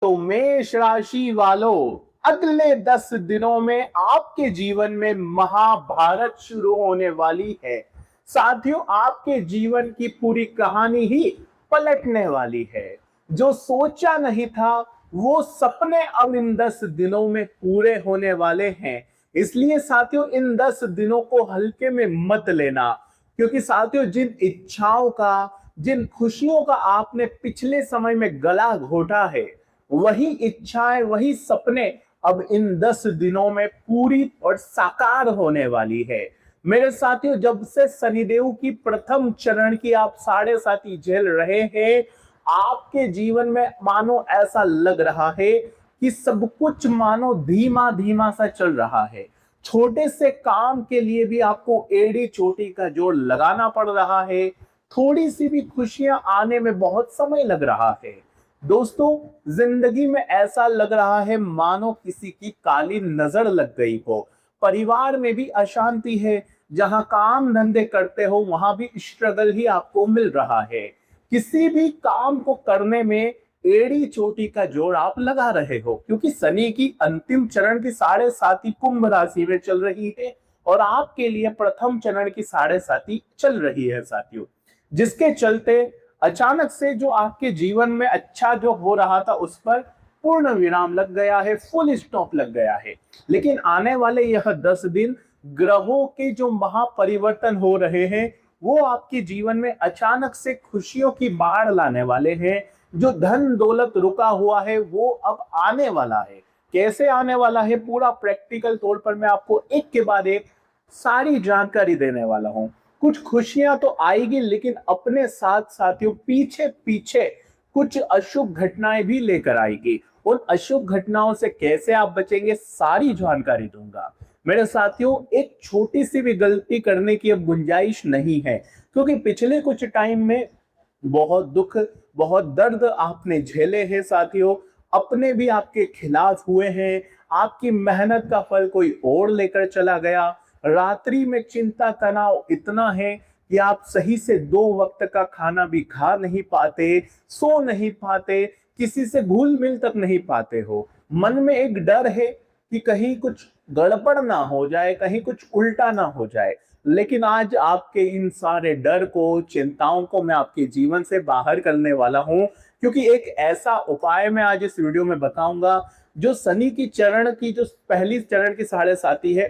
तो मेष राशि वालों, अगले 10 दिनों में आपके जीवन में महाभारत शुरू होने वाली है। साथियों, आपके जीवन की पूरी कहानी ही पलटने वाली है। जो सोचा नहीं था वो सपने अब इन 10 दिनों में पूरे होने वाले हैं। इसलिए साथियों, इन 10 दिनों को हल्के में मत लेना, क्योंकि साथियों, जिन इच्छाओं का, जिन खुशियों का आपने पिछले समय में गला घोटा है, वही इच्छाएं, वही सपने अब इन 10 दिनों में पूरी और साकार होने वाली है। मेरे साथियों, जब से शनिदेव की प्रथम चरण की आप 7.5 झेल रहे हैं, आपके जीवन में मानो ऐसा लग रहा है कि सब कुछ मानो धीमा धीमा सा चल रहा है। छोटे से काम के लिए भी आपको एड़ी चोटी का जोर लगाना पड़ रहा है। थोड़ी सी भी खुशियां आने में बहुत समय लग रहा है। दोस्तों, जिंदगी में ऐसा लग रहा है मानो किसी की काली नजर लग गई हो। परिवार में भी अशांति है। जहां काम धंधे करते हो वहां भी स्ट्रगल ही आपको मिल रहा है। किसी भी काम को करने में एड़ी चोटी का जोर आप लगा रहे हो, क्योंकि शनि की अंतिम चरण की 7.5 कुंभ राशि में चल रही है और आपके लिए प्रथम चरण की 7.5 चल रही है साथियों। जिसके चलते अचानक से जो आपके जीवन में अच्छा जो हो रहा था उस पर पूर्ण विराम लग गया है, फुल स्टॉप लग गया है। लेकिन आने वाले यह 10 दिन ग्रहों के जो महापरिवर्तन हो रहे हैं वो आपके जीवन में अचानक से खुशियों की बाढ़ लाने वाले हैं। जो धन दौलत रुका हुआ है वो अब आने वाला है। कैसे आने वाला है, पूरा प्रैक्टिकल तौर पर मैं आपको एक के बाद एक सारी जानकारी देने वाला हूं। कुछ खुशियां तो आएगी, लेकिन अपने साथ साथियों पीछे पीछे कुछ अशुभ घटनाएं भी लेकर आएगी। उन अशुभ घटनाओं से कैसे आप बचेंगे, सारी जानकारी दूंगा। मेरे साथियों, एक छोटी सी भी गलती करने की अब गुंजाइश नहीं है, क्योंकि पिछले कुछ टाइम में बहुत दुख, बहुत दर्द आपने झेले हैं साथियों। अपने भी आपके खिलाफ हुए हैं। आपकी मेहनत का फल कोई और लेकर चला गया। रात्रि में चिंता तनाव इतना है कि आप सही से 2 वक्त का खाना भी खा नहीं पाते, सो नहीं पाते, किसी से घुल मिल तक नहीं पाते हो। मन में एक डर है कि कहीं कुछ गड़बड़ ना हो जाए, कहीं कुछ उल्टा ना हो जाए। लेकिन आज आपके इन सारे डर को, चिंताओं को मैं आपके जीवन से बाहर करने वाला हूं, क्योंकि एक ऐसा उपाय मैं आज इस वीडियो में बताऊंगा जो शनि की चरण की, जो पहली चरण की 7.5 है,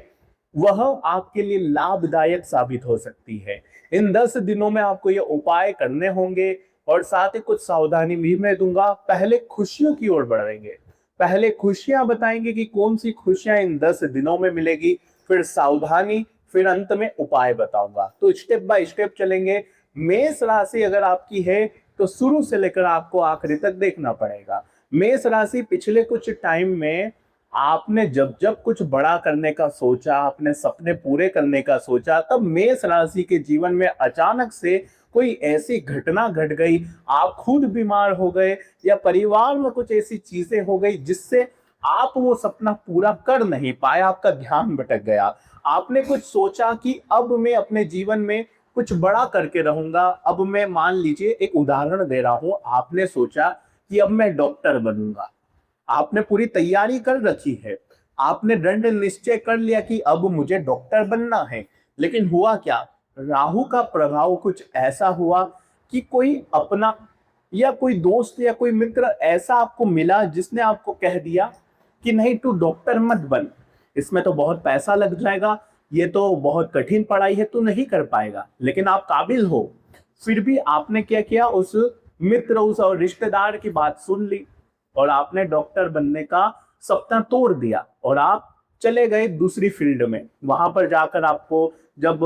वह आपके लिए लाभदायक साबित हो सकती है। इन 10 दिनों में आपको ये उपाय करने होंगे और साथ ही कुछ सावधानी भी मैं दूंगा। पहले खुशियों की ओर बढ़ेंगे, पहले खुशियां बताएंगे कि कौन सी खुशियां इन 10 दिनों में मिलेगी, फिर सावधानी, फिर अंत में उपाय बताऊंगा। तो स्टेप बाय स्टेप चलेंगे। मेष राशि अगर आपकी है तो शुरू से लेकर आपको आखिरी तक देखना पड़ेगा। मेष राशि, पिछले कुछ टाइम में आपने जब जब कुछ बड़ा करने का सोचा, अपने सपने पूरे करने का सोचा, तब मेष राशि के जीवन में अचानक से कोई ऐसी घटना घट गई, आप खुद बीमार हो गए या परिवार में कुछ ऐसी चीजें हो गई जिससे आप वो सपना पूरा कर नहीं पाए, आपका ध्यान भटक गया। आपने कुछ सोचा कि अब मैं अपने जीवन में कुछ बड़ा करके रहूंगा। अब मैं, मान लीजिए एक उदाहरण दे रहा हूं, आपने सोचा कि अब मैं डॉक्टर बनूंगा। आपने पूरी तैयारी कर रखी है, आपने दृढ़ निश्चय कर लिया कि अब मुझे डॉक्टर बनना है। लेकिन हुआ क्या, राहु का प्रभाव कुछ ऐसा हुआ कि कोई अपना या कोई दोस्त या कोई मित्र ऐसा आपको मिला जिसने आपको कह दिया कि नहीं, तू डॉक्टर मत बन, इसमें तो बहुत पैसा लग जाएगा, ये तो बहुत कठिन पढ़ाई है, तू नहीं कर पाएगा। लेकिन आप काबिल हो। फिर भी आपने क्या किया, उस मित्र, उस और रिश्तेदार की बात सुन ली और आपने डॉक्टर बनने का सपना तोड़ दिया और आप चले गए दूसरी फील्ड में। वहां पर जाकर आपको जब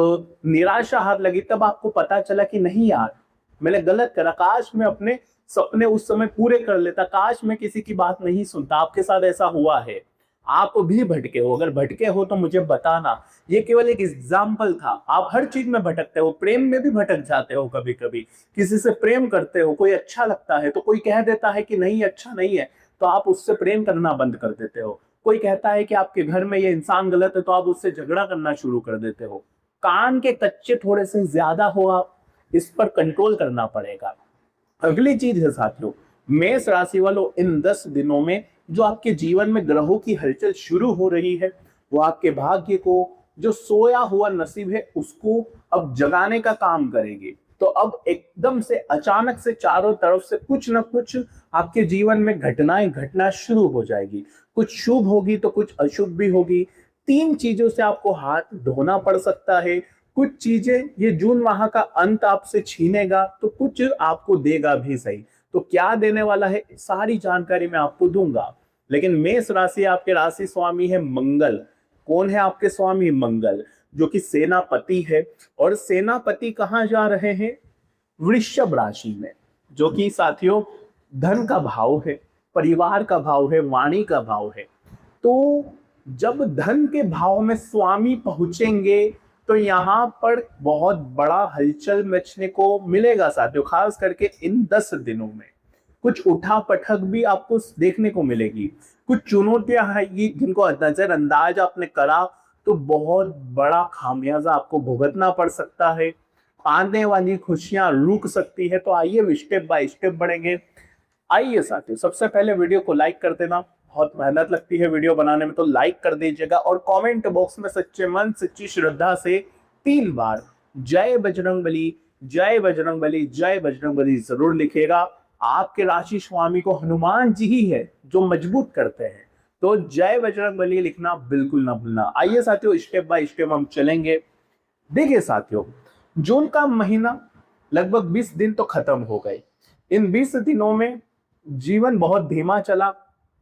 निराशा हाथ लगी, तब आपको पता चला कि नहीं यार, मैंने गलत करा, काश मैं अपने सपने उस समय पूरे कर लेता, काश मैं किसी की बात नहीं सुनता। आपके साथ ऐसा हुआ है, आप भी भटके हो। अगर भटके हो तो मुझे बताना। ये केवल एक एग्जाम्पल था। आप हर चीज में भटकते हो, प्रेम में भी भटक जाते हो। कभी कभी किसी से प्रेम करते हो, कोई अच्छा लगता है तो कोई कह देता है कि नहीं, अच्छा नहीं है, तो आप उससे प्रेम करना बंद कर देते हो। कोई कहता है कि आपके घर में ये इंसान गलत है, तो आप उससे झगड़ा करना शुरू कर देते हो। कान के कच्चे थोड़े से ज्यादा हो आप, इस पर कंट्रोल करना पड़ेगा। अगली चीज है साथियों, मेष राशि वालों, इन 10 दिनों में जो आपके जीवन में ग्रहों की हलचल शुरू हो रही है, वो आपके भाग्य को, जो सोया हुआ नसीब है, उसको अब जगाने का काम करेगी। तो अब एकदम से अचानक से चारों तरफ से कुछ ना कुछ आपके जीवन में घटनाएं घटना शुरू हो जाएगी। कुछ शुभ होगी तो कुछ अशुभ भी होगी। 3 चीजों से आपको हाथ धोना पड़ सकता है। कुछ चीजें ये जून माह का अंत आपसे छीनेगा, तो कुछ आपको देगा भी सही। तो क्या देने वाला है, सारी जानकारी मैं आपको दूंगा। लेकिन मेष राशि, आपके राशि स्वामी है मंगल। कौन है आपके स्वामी? मंगल, जो कि सेनापति है। और सेनापति कहाँ जा रहे हैं? वृषभ राशि में, जो कि साथियों धन का भाव है, परिवार का भाव है, वाणी का भाव है। तो जब धन के भाव में स्वामी पहुंचेंगे तो यहाँ पर बहुत बड़ा हलचल मचने को मिलेगा साथियों। खास करके इन 10 दिनों में कुछ उठा पटक भी आपको देखने को मिलेगी। कुछ चुनौतियां आएगी जिनको नजरअंदाज आपने करा तो बहुत बड़ा खामियाजा आपको भुगतना पड़ सकता है। आने वाली खुशियां रुक सकती है। तो आइए स्टेप बाय स्टेप बढ़ेंगे। आइए साथियों, सबसे पहले वीडियो को लाइक कर देना। बहुत मेहनत लगती है वीडियो बनाने में, तो लाइक कर दीजिएगा। और कमेंट बॉक्स में सच्चे मन सच्ची श्रद्धा से 3 बार जय बजरंगबली, जय बजरंगबली, जय बजरंगबली जरूर लिखिएगा। आपके राशि स्वामी को हनुमान जी ही है जो मजबूत करते हैं। तो जय बजरंगबली लिखना बिल्कुल ना भूलना। आइए साथियों, स्टेप बाय स्टेप हम चलेंगे। देखिए साथियों, जून का महीना लगभग 20 दिन तो खत्म हो गए। इन 20 दिनों में जीवन बहुत धीमा चला।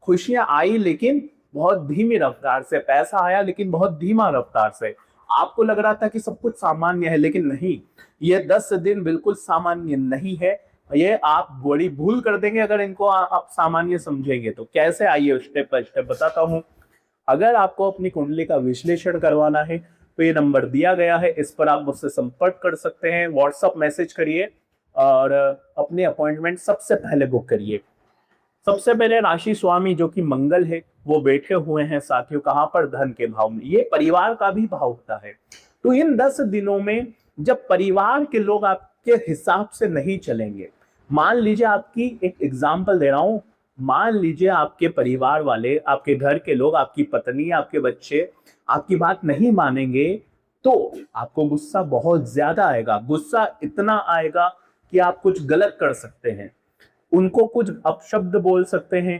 खुशियां आई लेकिन बहुत धीमी रफ्तार से। पैसा आया लेकिन बहुत धीमा रफ्तार से। आपको लग रहा था कि सब कुछ सामान्य है, लेकिन नहीं, ये 10 दिन बिल्कुल सामान्य नहीं है। ये आप बड़ी भूल कर देंगे अगर इनको आप सामान्य समझेंगे। तो कैसे, आइए स्टेप बाय स्टेप बताता हूं। अगर आपको अपनी कुंडली का विश्लेषण करवाना है तो ये नंबर दिया गया है, इस पर आप मुझसे संपर्क कर सकते हैं। व्हाट्सएप मैसेज करिए और अपनी अपॉइंटमेंट सबसे पहले बुक करिए। सबसे पहले राशि स्वामी जो कि मंगल है, वो बैठे हुए हैं साथियों कहां पर? धन के भाव में। ये परिवार का भी भाव होता है। तो इन 10 दिनों में जब परिवार के लोग आपके हिसाब से नहीं चलेंगे, मान लीजिए, आपकी एक एग्जांपल दे रहा हूं, मान लीजिए आपके परिवार वाले, आपके घर के लोग, आपकी पत्नी, आपके बच्चे आपकी बात नहीं मानेंगे, तो आपको गुस्सा बहुत ज्यादा आएगा। गुस्सा इतना आएगा कि आप कुछ गलत कर सकते हैं, उनको कुछ अपशब्द बोल सकते हैं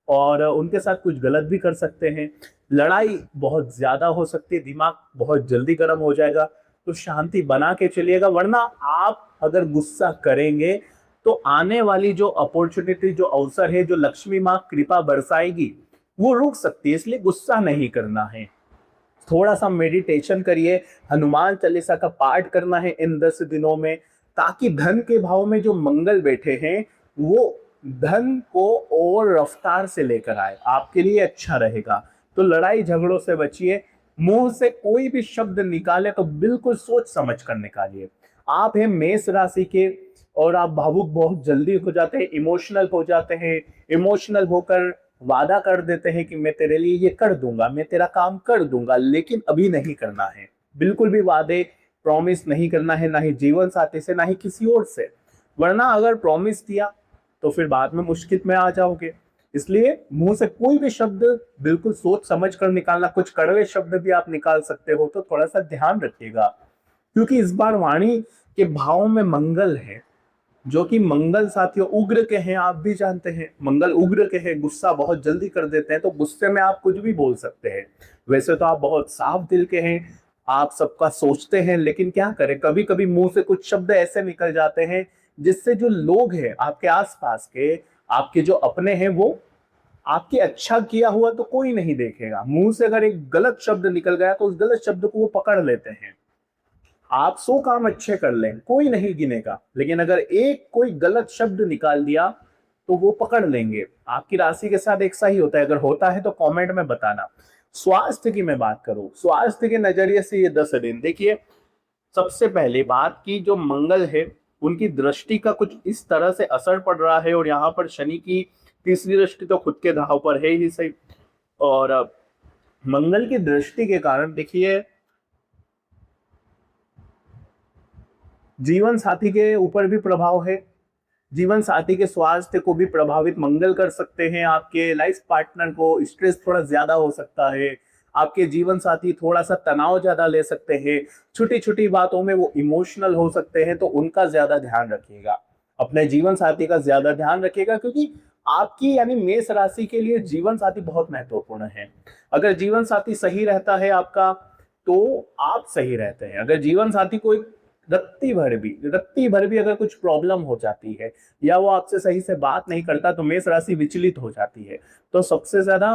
और उनके साथ कुछ गलत भी कर सकते हैं। लड़ाई बहुत ज्यादा हो सकती है, दिमाग बहुत जल्दी गर्म हो जाएगा। तो शांति बना के चलिएगा, वरना आप अगर गुस्सा करेंगे तो आने वाली जो अपॉर्चुनिटी, जो अवसर है, जो लक्ष्मी माँ कृपा बरसाएगी, वो रुक सकती है। इसलिए गुस्सा नहीं करना है। थोड़ा सा मेडिटेशन करिए, हनुमान चालीसा का पाठ करना है इन 10 दिनों में, ताकि धन के भाव में जो मंगल बैठे हैं वो धन को और रफ्तार से लेकर आए, आपके लिए अच्छा रहेगा। तो लड़ाई झगड़ों से बचिए। मुंह से कोई भी शब्द निकाले तो बिल्कुल सोच समझ कर निकालिए। आप हैं मेष राशि के और आप भावुक बहुत जल्दी हो जाते हैं, इमोशनल हो जाते हैं। इमोशनल होकर वादा कर देते हैं कि मैं तेरे लिए ये कर दूंगा, मैं तेरा काम कर दूंगा, लेकिन अभी नहीं करना है। बिल्कुल भी वादे प्रॉमिस नहीं करना है, ना ही जीवन साथी से, ना ही किसी और से। वरना अगर प्रॉमिस दिया तो फिर बाद में मुश्किल में आ जाओगे। इसलिए मुंह से कोई भी शब्द बिल्कुल सोच समझ कर निकालना। कुछ कड़वे शब्द भी आप निकाल सकते हो, तो थोड़ा सा ध्यान रखिएगा, क्योंकि इस बार वाणी के भाव में मंगल है, जो कि मंगल साथियों उग्र के हैं। आप भी जानते हैं मंगल उग्र के हैं, गुस्सा बहुत जल्दी कर देते हैं। तो गुस्से में आप कुछ भी बोल सकते हैं। वैसे तो आप बहुत साफ दिल के हैं, आप सबका सोचते हैं, लेकिन क्या करें, कभी कभी मुंह से कुछ शब्द ऐसे निकल जाते हैं जिससे जो लोग हैं आपके आसपास के, आपके जो अपने हैं, वो आपके अच्छा किया हुआ तो कोई नहीं देखेगा। मुंह से अगर एक गलत शब्द निकल गया तो उस गलत शब्द को वो पकड़ लेते हैं। आप 100 काम अच्छे कर लें, कोई नहीं गिनेगा, लेकिन अगर एक कोई गलत शब्द निकाल दिया तो वो पकड़ लेंगे। आपकी राशि के साथ एक सही होता है, अगर होता है तो कमेंट में बताना। स्वास्थ्य की मैं बात करूं, स्वास्थ्य के नजरिए से ये 10 दिन देखिए। सबसे पहले बात की, जो मंगल है उनकी दृष्टि का कुछ इस तरह से असर पड़ रहा है, और यहाँ पर शनि की तीसरी दृष्टि तो खुद के दांव पर है ही सही। और मंगल की दृष्टि के कारण देखिए जीवन साथी के ऊपर भी प्रभाव है। जीवन साथी के स्वास्थ्य को भी प्रभावित मंगल कर सकते हैं। आपके लाइफ पार्टनर को स्ट्रेस थोड़ा ज्यादा हो सकता है। आपके जीवन साथी थोड़ा सा तनाव ज्यादा ले सकते हैं। छोटी छोटी बातों में वो इमोशनल हो सकते हैं, तो उनका ज्यादा ध्यान रखिएगा। अपने जीवन साथी का ज्यादा ध्यान रखिएगा, क्योंकि आपकी यानी मेष राशि के लिए जीवन साथी बहुत महत्वपूर्ण है। अगर जीवन साथी सही रहता है आपका, तो आप सही रहते हैं। अगर जीवन साथी कोई रत्ती भर भी अगर कुछ प्रॉब्लम हो जाती है, या वो आपसे सही से बात नहीं करता, तो मेष राशि विचलित हो जाती है। तो सबसे ज्यादा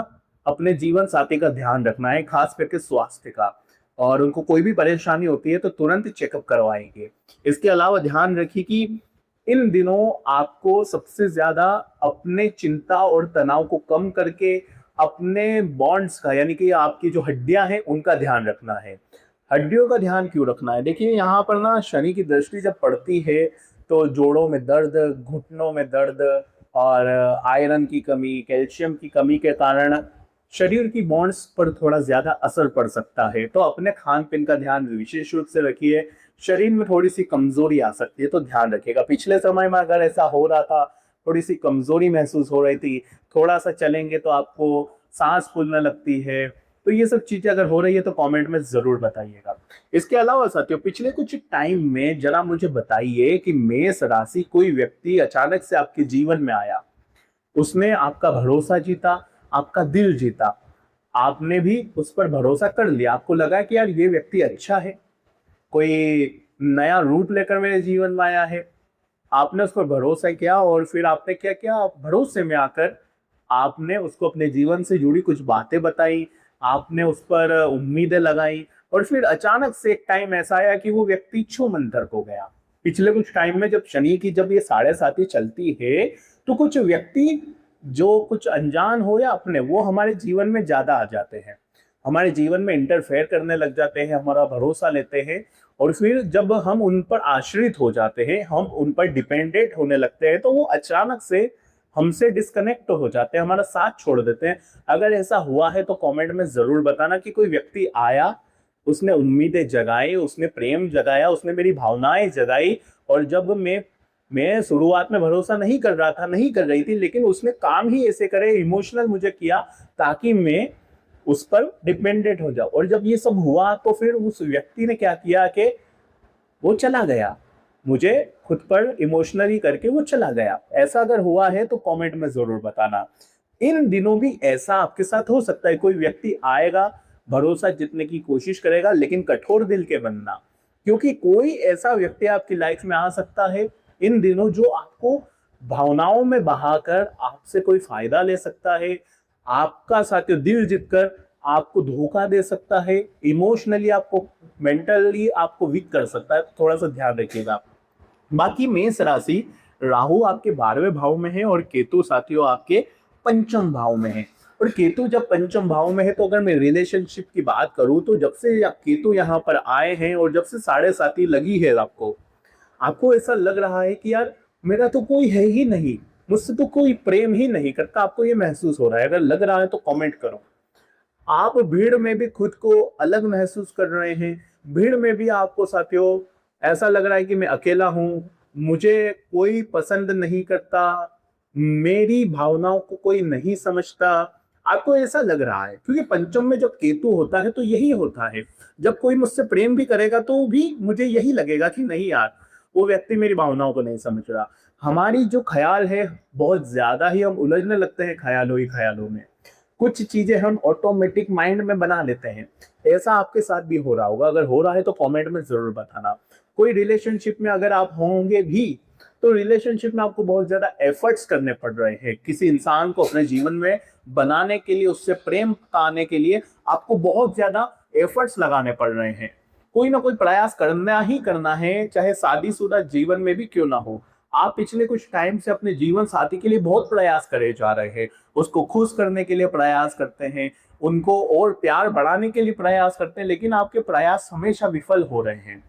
अपने जीवन साथी का ध्यान रखना है, खास करके स्वास्थ्य का। और उनको कोई भी परेशानी होती है तो तुरंत चेकअप करवाएंगे। इसके अलावा ध्यान रखिए कि इन दिनों आपको सबसे ज्यादा अपने चिंता और तनाव को कम करके अपने बॉन्ड्स का, यानी कि आपकी जो हड्डियां हैं उनका ध्यान रखना है। हड्डियों का ध्यान क्यों रखना है? देखिए, यहाँ पर ना शनि की दृष्टि जब पड़ती है तो जोड़ों में दर्द, घुटनों में दर्द, और आयरन की कमी, कैल्शियम की कमी के कारण शरीर की बॉन्ड्स पर थोड़ा ज्यादा असर पड़ सकता है। तो अपने खान पीन का ध्यान विशेष रूप से रखिए। शरीर में थोड़ी सी कमजोरी आ सकती है, तो ध्यान रखिएगा। पिछले समय में अगर ऐसा हो रहा था, थोड़ी सी कमजोरी महसूस हो रही थी, थोड़ा सा चलेंगे तो आपको सांस फूलने लगती है, तो ये सब चीजें अगर हो रही है तो कमेंट में जरूर बताइएगा। इसके अलावा साथियों, पिछले कुछ टाइम में जरा मुझे बताइए कि मेष राशि कोई व्यक्ति अचानक से आपके जीवन में आया, उसने आपका भरोसा जीता, आपका दिल जीता, आपने भी उस पर भरोसा कर लिया, आपको लगा कि यार ये व्यक्ति अच्छा है, कोई नया रूट लेकर मेरे जीवन में आया है। आपने उस पर भरोसा किया, और फिर आपने क्या किया, भरोसे में आकर आपने उसको अपने जीवन से जुड़ी कुछ बातें बताई, आपने उस पर उम्मीदें लगाई, और फिर अचानक से एक टाइम ऐसा आया कि वो व्यक्ति छूमंतर हो गया। पिछले कुछ टाइम में जब शनि की जब ये 7.5 चलती है, तो कुछ व्यक्ति जो कुछ अनजान हो या अपने, वो हमारे जीवन में ज्यादा आ जाते हैं, हमारे जीवन में इंटरफेयर करने लग जाते हैं, हमारा भरोसा लेते हैं, और फिर जब हम उन पर आश्रित हो जाते हैं, हम उन पर डिपेंडेंट होने लगते हैं, तो वो अचानक से हमसे डिस्कनेक्ट हो जाते हैं, हमारा साथ छोड़ देते हैं। अगर ऐसा हुआ है तो कमेंट में जरूर बताना कि कोई व्यक्ति आया, उसने उम्मीदें जगाई, उसने प्रेम जगाया, उसने मेरी भावनाएं जगाई, और जब मैं शुरुआत में भरोसा नहीं कर रहा था, नहीं कर रही थी, लेकिन उसने काम ही ऐसे करे, इमोशनल मुझे किया, ताकि मैं उस पर डिपेंडेंट हो जाऊं। और जब ये सब हुआ तो फिर उस व्यक्ति ने क्या किया कि वो चला गया, मुझे खुद पर इमोशनली करके वो चला गया। ऐसा अगर हुआ है तो कमेंट में जरूर बताना। इन दिनों भी ऐसा आपके साथ हो सकता है, कोई व्यक्ति आएगा, भरोसा जीतने की कोशिश करेगा, लेकिन कठोर दिल के बनना, क्योंकि कोई ऐसा व्यक्ति आपकी लाइफ में आ सकता है इन दिनों जो आपको भावनाओं में बहाकर आपसे कोई फायदा ले सकता है, आपका साथियों दिल जीतकर आपको धोखा दे सकता है, इमोशनली आपको, मेंटली आपको वीक कर सकता है। तो थोड़ा सा ध्यान रखिएगा। बाकी मेष राशि, राहु आपके 12वें भाव में है, और केतु साथियों आपके 5वें भाव में है। और केतु जब 5वें भाव में है, तो अगर मैं रिलेशनशिप की बात करूं, तो जब से केतु यहाँ पर आए हैं और जब से 7.5 लगी है, आपको ऐसा लग रहा है कि यार मेरा तो कोई है ही नहीं, मुझसे तो कोई प्रेम ही नहीं करता। आपको ये महसूस हो रहा है? अगर लग रहा है तो कमेंट करो। आप भीड़ में भी खुद को अलग महसूस कर रहे हैं, भीड़ में भी आपको साथियों ऐसा लग रहा है कि मैं अकेला हूं, मुझे कोई पसंद नहीं करता, मेरी भावनाओं को कोई नहीं समझता। आपको ऐसा लग रहा है, क्योंकि पंचम में जब केतु होता है तो यही होता है। जब कोई मुझसे प्रेम भी करेगा तो भी मुझे यही लगेगा कि नहीं यार, वो व्यक्ति मेरी भावनाओं को नहीं समझ रहा। हमारी जो ख्याल है, बहुत ज्यादा ही हम उलझने लगते हैं ख्यालों ही ख्यालों में। कुछ चीजें हम ऑटोमेटिक माइंड में बना लेते हैं। ऐसा आपके साथ भी हो रहा होगा? अगर हो रहा है तो कमेंट में जरूर बताना। कोई रिलेशनशिप में अगर आप होंगे भी, तो रिलेशनशिप में आपको बहुत ज्यादा एफर्ट्स करने पड़ रहे हैं किसी इंसान को अपने जीवन में बनाने के लिए, उससे प्रेम पाने के लिए आपको बहुत ज्यादा एफर्ट्स लगाने पड़ रहे हैं। कोई ना कोई प्रयास करना ही करना है, चाहे शादीशुदा जीवन में भी क्यों ना हो। आप पिछले कुछ टाइम से अपने जीवन साथी के लिए बहुत प्रयास करे जा रहे हैं, उसको खुश करने के लिए प्रयास करते हैं, उनको और प्यार बढ़ाने के लिए प्रयास करते हैं, लेकिन आपके प्रयास हमेशा विफल हो रहे हैं।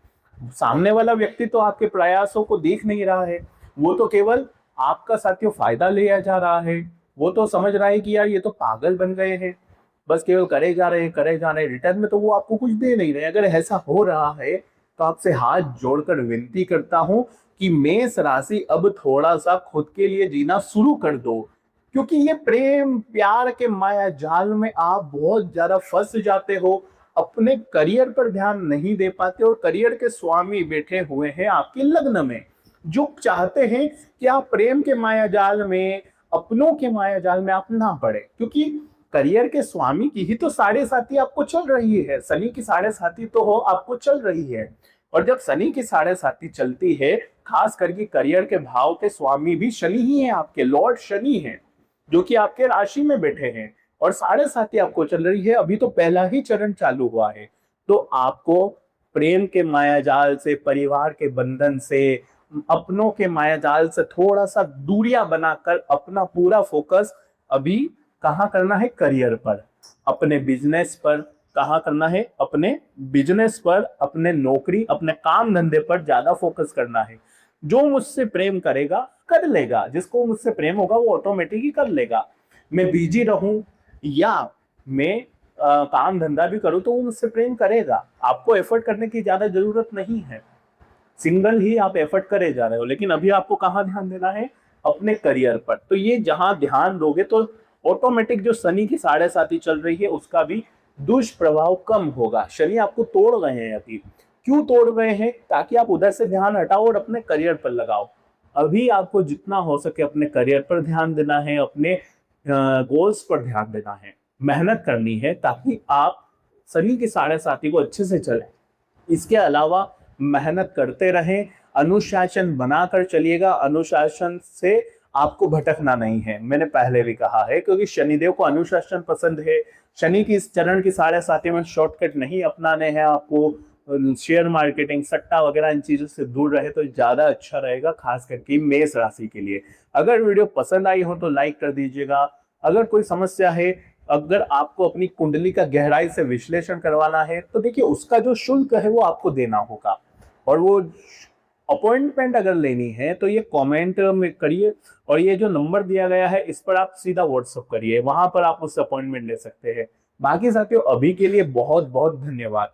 सामने वाला व्यक्ति तो आपके प्रयासों को देख नहीं रहा है, वो तो केवल आपका साथियों फायदा लिया जा रहा है। वो तो समझ रहा है कि यार ये तो पागल बन गए हैं, बस केवल करे जा रहे हैं, रिटर्न में तो वो आपको कुछ दे नहीं रहे। अगर ऐसा हो रहा है तो आपसे हाथ जोड़कर विनती करता हूं कि मेष राशि अब थोड़ा सा खुद के लिए जीना शुरू कर दो, क्योंकि ये प्रेम प्यार के माया जाल में आप बहुत ज्यादा फंस जाते हो, अपने करियर पर ध्यान नहीं दे पाते और करियर के स्वामी बैठे हुए हैं आपके लग्न में, जो चाहते हैं कि आप प्रेम के माया जाल में, अपनों के माया जाल में आप ना पड़े, क्योंकि करियर के स्वामी की ही तो साढ़े साथी आपको चल रही है, शनि की साढ़े साथी तो हो आपको चल रही है। और जब शनि की साढ़े साथी चलती है, खास करके करियर के भाव के स्वामी भी शनि ही है, आपके लॉर्ड शनि है, जो कि आपके राशि में बैठे हैं और साढ़े साथी आपको चल रही है। अभी तो पहला ही चरण चालू हुआ है, तो आपको प्रेम के माया जाल से, परिवार के बंधन से, अपनों के माया जाल से थोड़ा सा दूरियां बनाकर अपना पूरा फोकस अभी कहाँ करना है, करियर पर, अपने बिजनेस पर, कहाँ करना है, अपने बिजनेस पर, अपने नौकरी, अपने काम धंधे पर ज्यादा फोकस करना है। जो मुझसे प्रेम करेगा कर लेगा, जिसको मुझसे प्रेम होगा वो ऑटोमेटिक ही कर लेगा। मैं बिजी रहूं या मैं काम धंधा भी करूं तो वो मुझसे प्रेम करेगा। आपको एफर्ट करने की ज्यादा जरूरत नहीं है, सिंगल ही आप एफर्ट करे जा रहे हो। लेकिन अभी आपको कहाँ ध्यान देना है, अपने करियर पर। तो ये जहां ध्यान दोगे तो ऑटोमेटिक जो शनि की साढ़े साथी चल रही है उसका भी दुष्प्रभाव कम होगा। शनि आपको तोड़ रहे हैं अभी, क्यों तोड़ रहे हैं, ताकि आप उधर से ध्यान हटाओ और अपने करियर पर लगाओ। अभी आपको जितना हो सके अपने करियर पर ध्यान देना है, अपने गोल्स पर ध्यान देना है, मेहनत करनी है, ताकि आप शनि की साढ़े साथी को अच्छे से चले। इसके अलावा मेहनत करते रहें, अनुशासन बनाकर चलिएगा। अनुशासन से आपको भटकना नहीं है, मैंने पहले भी कहा है, क्योंकि शनिदेव को अनुशासन पसंद है। शनि की इस चरण की साढ़े साथी में शॉर्टकट नहीं अपनाने हैं आपको। शेयर मार्केटिंग, सट्टा वगैरह इन चीजों से दूर रहे तो ज्यादा अच्छा रहेगा, खास करके मेष राशि के लिए। अगर वीडियो पसंद आई हो तो लाइक कर दीजिएगा। अगर कोई समस्या है, अगर आपको अपनी कुंडली का गहराई से विश्लेषण करवाना है तो देखिए उसका जो शुल्क है वो आपको देना होगा, और वो अपॉइंटमेंट अगर लेनी है तो ये कमेंट में करिए, और ये जो नंबर दिया गया है इस पर आप सीधा व्हाट्सअप करिए, वहां पर आप उससे अपॉइंटमेंट ले सकते हैं। बाकी साथियों अभी के लिए बहुत बहुत धन्यवाद।